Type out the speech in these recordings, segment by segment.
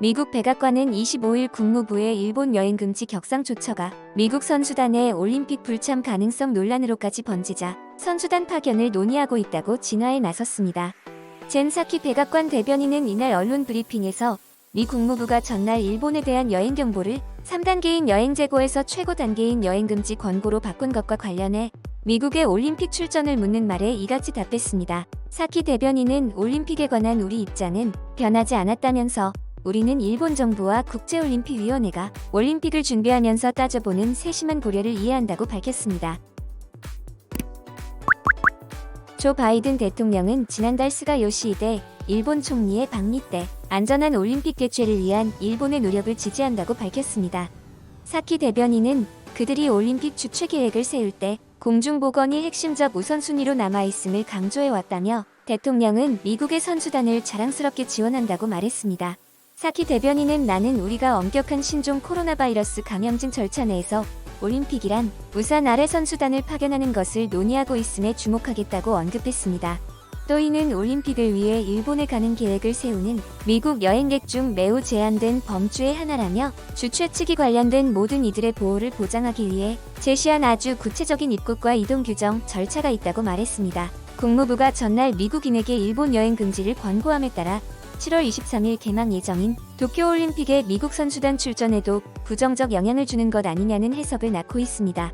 미국 백악관은 25일 국무부의 일본 여행 금지 격상 조처가 미국 선수단의 올림픽 불참 가능성 논란으로까지 번지자 선수단 파견을 논의하고 있다고 진화에 나섰습니다. 젠 사키 백악관 대변인은 이날 언론 브리핑에서 미 국무부가 전날 일본에 대한 여행 경보를 3단계인 여행 재고에서 최고 단계인 여행 금지 권고로 바꾼 것과 관련해 미국의 올림픽 출전을 묻는 말에 이같이 답했습니다. 사키 대변인은 올림픽에 관한 우리 입장은 변하지 않았다면서 우리는 일본 정부와 국제올림픽위원회가 올림픽을 준비하면서 따져보는 세심한 고려를 이해한다고 밝혔습니다. 조 바이든 대통령은 지난달 스가 요시히데 일본 총리의 방미 때 안전한 올림픽 개최를 위한 일본의 노력을 지지한다고 밝혔습니다. 사키 대변인은 그들이 올림픽 주최 계획을 세울 때 공중보건이 핵심적 우선순위로 남아있음을 강조해왔다며 대통령은 미국의 선수단을 자랑스럽게 지원한다고 말했습니다. 사키 대변인은 나는 우리가 엄격한 신종 코로나 바이러스 감염증 절차 내에서 올림픽이란 우산 아래 선수단을 파견하는 것을 논의하고 있음에 주목하겠다고 언급했습니다. 또 이는 올림픽을 위해 일본에 가는 계획을 세우는 미국 여행객 중 매우 제한된 범주의 하나라며 주최 측이 관련된 모든 이들의 보호를 보장하기 위해 제시한 아주 구체적인 입국과 이동 규정 절차가 있다고 말했습니다. 국무부가 전날 미국인에게 일본 여행 금지를 권고함에 따라 7월 23일 개막 예정인 도쿄올림픽에 미국 선수단 출전에도 부정적 영향을 주는 것 아니냐는 해석을 낳고 있습니다.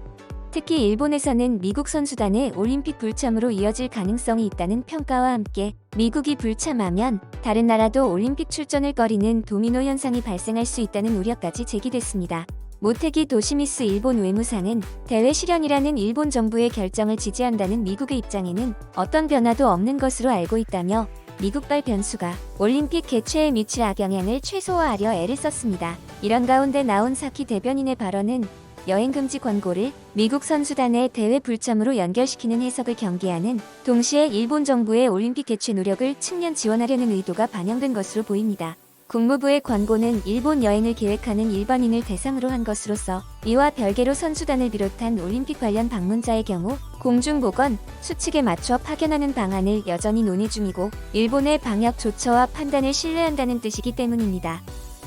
특히 일본에서는 미국 선수단의 올림픽 불참으로 이어질 가능성이 있다는 평가와 함께 미국이 불참하면 다른 나라도 올림픽 출전을 꺼리는 도미노 현상이 발생할 수 있다는 우려까지 제기됐습니다. 모테기 도시미스 일본 외무상은 대회 실현이라는 일본 정부의 결정을 지지한다는 미국의 입장에는 어떤 변화도 없는 것으로 알고 있다며 미국발 변수가 올림픽 개최에 미칠 악영향을 최소화하려 애를 썼습니다. 이런 가운데 나온 사키 대변인의 발언은 여행 금지 권고를 미국 선수단의 대회 불참으로 연결시키는 해석을 경계하는 동시에 일본 정부의 올림픽 개최 노력을 측면 지원하려는 의도가 반영된 것으로 보입니다. 국무부의 권고는 일본 여행을 계획하는 일반인을 대상으로 한 것으로서 이와 별개로 선수단을 비롯한 올림픽 관련 방문자의 경우 공중보건, 수칙에 맞춰 파견하는 방안을 여전히 논의 중이고 일본의 방역 조처와 판단을 신뢰한다는 뜻이기 때문입니다.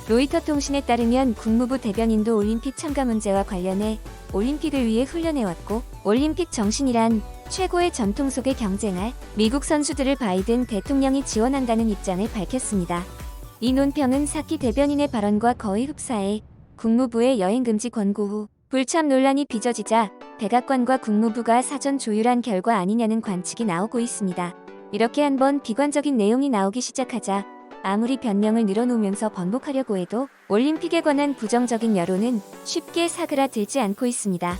로이터 통신에 따르면 국무부 대변인도 올림픽 참가 문제와 관련해 올림픽을 위해 훈련해왔고 올림픽 정신이란 최고의 전통 속에 경쟁할 미국 선수들을 바이든 대통령이 지원한다는 입장을 밝혔습니다. 이 논평은 사키 대변인의 발언과 거의 흡사해 국무부의 여행 금지 권고 후 불참 논란이 빚어지자 백악관과 국무부가 사전 조율한 결과 아니냐는 관측이 나오고 있습니다. 이렇게 한번 비관적인 내용이 나오기 시작하자 아무리 변명을 늘어놓으면서 번복하려고 해도 올림픽에 관한 부정적인 여론은 쉽게 사그라들지 않고 있습니다.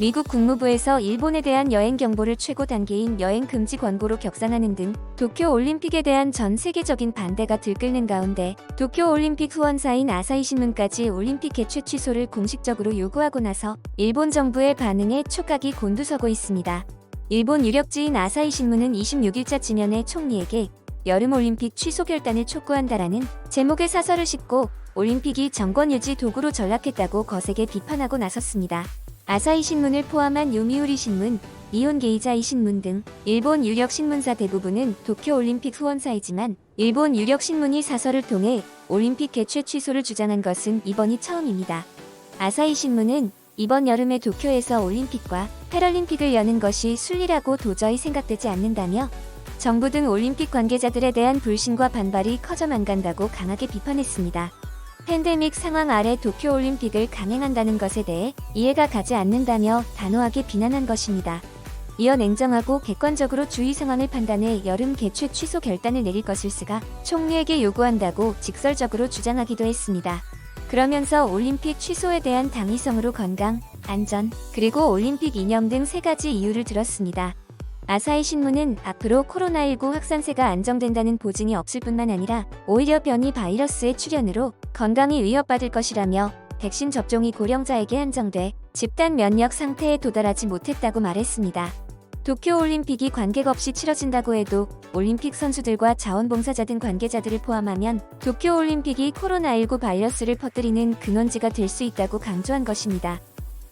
미국 국무부에서 일본에 대한 여행 경보를 최고 단계인 여행 금지 권고로 격상하는 등 도쿄올림픽에 대한 전 세계적인 반대가 들끓는 가운데 도쿄올림픽 후원사인 아사히신문까지 올림픽 개최 취소를 공식적으로 요구하고 나서 일본 정부의 반응에 촉각이 곤두서고 있습니다. 일본 유력지인 아사히신문은 26일자 지면에 총리에게 여름올림픽 취소 결단을 촉구한다라는 제목의 사설을 싣고 올림픽이 정권 유지 도구로 전락했다고 거세게 비판하고 나섰습니다. 아사히 신문을 포함한 요미우리 신문, 니혼 게이자이 신문 등 일본 유력 신문사 대부분은 도쿄올림픽 후원사이지만 일본 유력 신문이 사설을 통해 올림픽 개최 취소를 주장한 것은 이번이 처음입니다. 아사히 신문은 이번 여름에 도쿄에서 올림픽과 패럴림픽을 여는 것이 순리라고 도저히 생각되지 않는다며 정부 등 올림픽 관계자들에 대한 불신과 반발이 커져만 간다고 강하게 비판했습니다. 팬데믹 상황 아래 도쿄올림픽을 강행한다는 것에 대해 이해가 가지 않는다며 단호하게 비난한 것입니다. 이어 냉정하고 객관적으로 주의 상황을 판단해 여름 개최 취소 결단을 내릴 것을 스가 총리에게 요구한다고 직설적으로 주장하기도 했습니다. 그러면서 올림픽 취소에 대한 당위성으로 건강, 안전, 그리고 올림픽 이념 등 세 가지 이유를 들었습니다. 아사히 신문은 앞으로 코로나19 확산세가 안정된다는 보증이 없을 뿐만 아니라 오히려 변이 바이러스의 출현으로 건강이 위협받을 것이라며 백신 접종이 고령자에게 한정돼 집단 면역 상태에 도달하지 못했다고 말했습니다. 도쿄올림픽이 관객 없이 치러진다고 해도 올림픽 선수들과 자원봉사자 등 관계자들을 포함하면 도쿄올림픽이 코로나19 바이러스를 퍼뜨리는 근원지가 될 수 있다고 강조한 것입니다.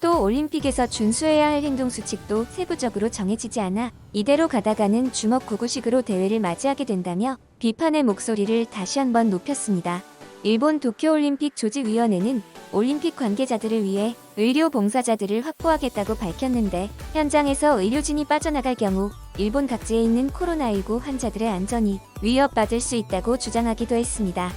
또 올림픽에서 준수해야 할 행동 수칙도 세부적으로 정해지지 않아 이대로 가다가는 주먹구구식으로 대회를 맞이하게 된다며 비판의 목소리를 다시 한번 높였습니다. 일본 도쿄올림픽 조직위원회는 올림픽 관계자들을 위해 의료 봉사자들을 확보하겠다고 밝혔는데 현장에서 의료진이 빠져나갈 경우 일본 각지에 있는 코로나19 환자들의 안전이 위협받을 수 있다고 주장하기도 했습니다.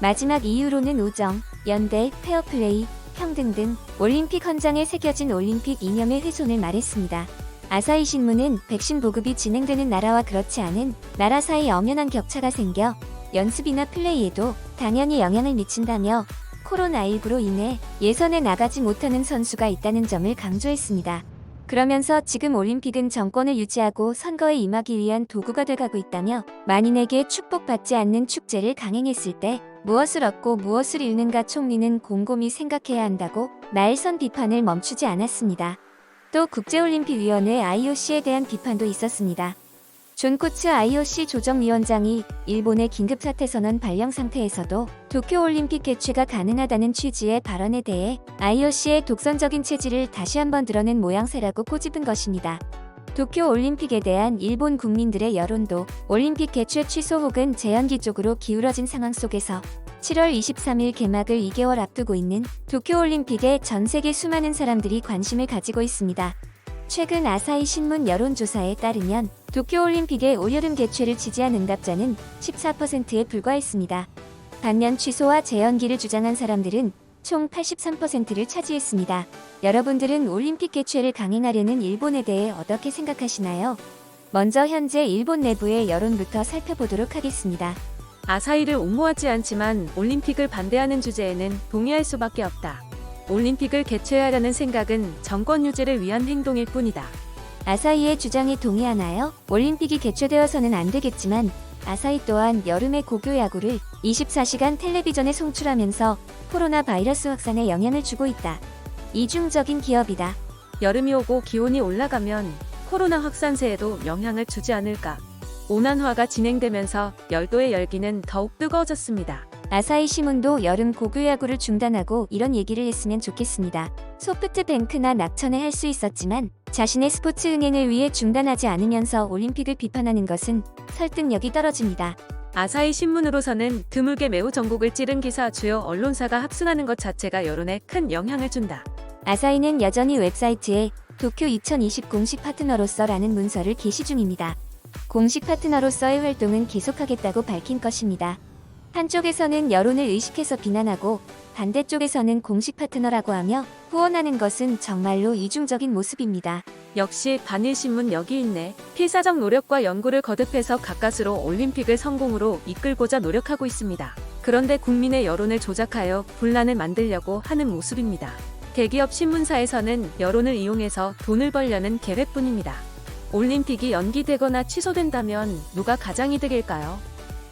마지막 이유로는 우정, 연대, 페어플레이, 평등 등 올림픽 헌장에 새겨진 올림픽 이념의 훼손을 말했습니다. 아사히 신문은 백신 보급이 진행되는 나라와 그렇지 않은 나라 사이 엄연한 격차가 생겨 연습이나 플레이에도 당연히 영향을 미친다며 코로나19로 인해 예선에 나가지 못하는 선수가 있다는 점을 강조했습니다. 그러면서 지금 올림픽은 정권을 유지하고 선거에 임하기 위한 도구가 돼가고 있다며 만인에게 축복받지 않는 축제를 강행했을 때 무엇을 얻고 무엇을 잃는가 총리는 곰곰이 생각해야 한다고 날선 비판을 멈추지 않았습니다. 또 국제올림픽위원회 IOC에 대한 비판도 있었습니다. 존 코츠 IOC 조정위원장이 일본의 긴급사태 선언 발령 상태에서도 도쿄올림픽 개최가 가능하다는 취지의 발언에 대해 IOC의 독선적인 체질을 다시 한번 드러낸 모양새라고 꼬집은 것입니다. 도쿄올림픽에 대한 일본 국민들의 여론도 올림픽 개최 취소 혹은 재연기 쪽으로 기울어진 상황 속에서 7월 23일 개막을 2개월 앞두고 있는 도쿄올림픽에 전 세계 수많은 사람들이 관심을 가지고 있습니다. 최근 아사히 신문 여론조사에 따르면 도쿄올림픽의 올여름 개최를 지지한 응답자는 14%에 불과했습니다. 반면 취소와 재연기를 주장한 사람들은 총 83%를 차지했습니다. 여러분들은 올림픽 개최를 강행하려는 일본에 대해 어떻게 생각하시나요? 먼저 현재 일본 내부의 여론부터 살펴보도록 하겠습니다. 아사히를 옹호하지 않지만 올림픽을 반대하는 주제에는 동의할 수밖에 없다. 올림픽을 개최하려는 생각은 정권 유지를 위한 행동일 뿐이다. 아사히의 주장에 동의하나요? 올림픽이 개최되어서는 안 되겠지만 아사히 또한 여름의 고교 야구를 24시간 텔레비전에 송출하면서 코로나 바이러스 확산에 영향을 주고 있다. 이중적인 기업이다. 여름이 오고 기온이 올라가면 코로나 확산세에도 영향을 주지 않을까. 온난화가 진행되면서 열도의 열기는 더욱 뜨거워졌습니다. 아사히 신문도 여름 고교 야구를 중단하고 이런 얘기를 했으면 좋겠습니다. 소프트뱅크나 낙천에 할 수 있었지만 자신의 스포츠 흥행을 위해 중단하지 않으면서 올림픽을 비판하는 것은 설득력이 떨어집니다. 아사히 신문으로서는 드물게 매우 전국을 찌른 기사 주요 언론사가 합승하는 것 자체가 여론에 큰 영향을 준다. 아사히는 여전히 웹사이트에 도쿄 2020 공식 파트너로서라는 문서를 게시 중입니다. 공식 파트너로서의 활동은 계속하겠다고 밝힌 것입니다. 한쪽에서는 여론을 의식해서 비난하고 반대쪽에서는 공식 파트너라고 하며 후원하는 것은 정말로 이중적인 모습입니다. 역시 반일신문 여기 있네. 필사적 노력과 연구를 거듭해서 가까스로 올림픽을 성공으로 이끌고자 노력하고 있습니다. 그런데 국민의 여론을 조작하여 분란을 만들려고 하는 모습입니다. 대기업 신문사에서는 여론을 이용해서 돈을 벌려는 계획뿐입니다. 올림픽이 연기되거나 취소된다면 누가 가장 이득일까요?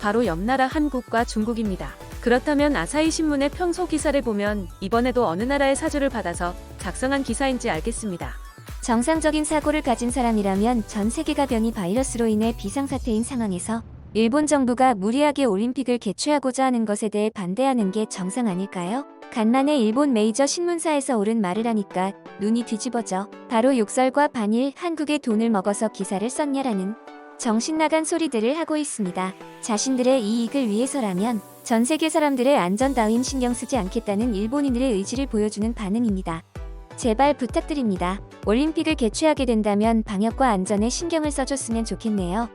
바로 옆나라 한국과 중국입니다. 그렇다면 아사히 신문의 평소 기사를 보면 이번에도 어느 나라의 사주를 받아서 작성한 기사인지 알겠습니다. 정상적인 사고를 가진 사람이라면 전 세계가 변이 바이러스로 인해 비상사태인 상황에서 일본 정부가 무리하게 올림픽을 개최하고자 하는 것에 대해 반대하는 게 정상 아닐까요? 간만에 일본 메이저 신문사에서 옳은 말을 하니까 눈이 뒤집어져. 바로 욕설과 반일 한국의 돈을 먹어서 기사를 썼냐라는 정신나간 소리들을 하고 있습니다. 자신들의 이익을 위해서라면 전 세계 사람들의 안전 따윈 신경 쓰지 않겠다는 일본인들의 의지를 보여주는 반응입니다. 제발 부탁드립니다. 올림픽을 개최하게 된다면 방역과 안전에 신경을 써줬으면 좋겠네요.